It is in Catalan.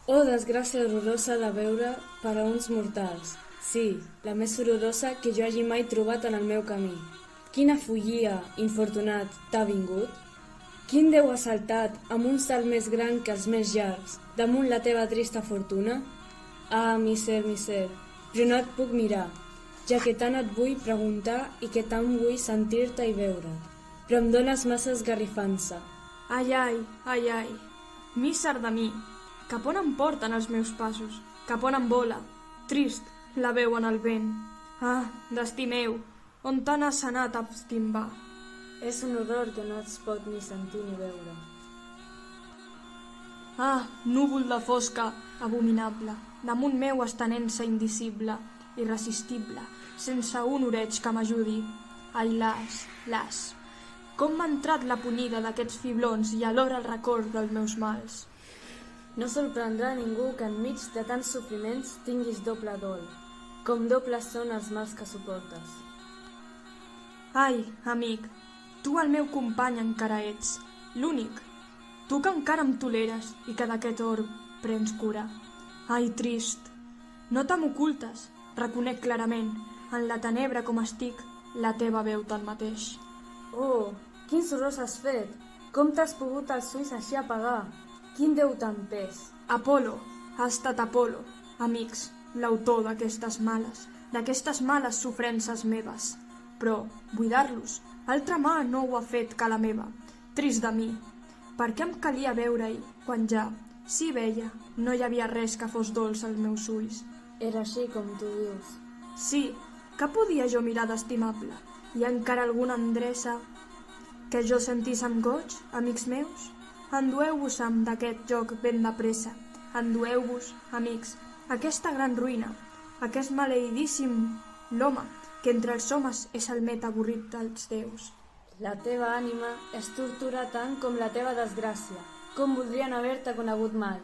Oh, desgràcia horrorosa de veure per a uns mortals. Sí, la més horrorosa que jo hagi mai trobat en el meu camí. Quina follia, infortunat, t'ha vingut? Quin déu ha saltat, amb un salt més gran que els més llargs, damunt la teva trista fortuna? Ah, miser, però no et puc mirar, ja que tant et vull preguntar i que tant vull sentir-te i veure't. Però em dones massa esgarrifança. Ai, ai, ai, ai, míser de mi, cap on em porten els meus passos, cap on em vola, trist, la veu en el vent. Ah, destí meu, on te n'has anat a estimbar? És un horror que no es pot ni sentir ni veure. Ah, núvol de fosca, abominable, damunt meu estenent-se indicible, irresistible, sense un oreig que m'ajudi. Ai, las, com m'ha entrat la punyida d'aquests fiblons i alhora el record dels meus mals. No sorprendrà a ningú que enmig de tants sofriments tinguis doble dol, com dobles són els mals que suportes. Ai, amic, tu el meu company encara ets, l'únic, tu que encara em toleres i que d'aquest or prens cura. Ai, trist, no te m'ocultes, reconec clarament, en la tenebra com estic, la teva veu tanmateix. Oh, quins horrors has fet! Com t'has pogut els ulls així apagar? Quin déu tan pes! Apolo, ha estat Apolo, amics, l'autor d'aquestes males sofrences meves. Però, buidar-los, altra mà no ho ha fet que la meva. Trist de mi, per què em calia veure-hi, quan ja, si veia, no hi havia res que fos dolç als meus ulls? Era així com tu dius. Sí, que podia jo mirar d'estimable? Hi ha encara alguna endreça que jo sentís amb goig, amics meus? Endueu-vos-em d'aquest joc ben de pressa. Endueu-vos, amics, aquesta gran ruïna, aquest maleïdíssim l'home, que entre els homes és el met avorrit dels déus. La teva ànima es tortura tant com la teva desgràcia. Com voldrien haver-te conegut mal.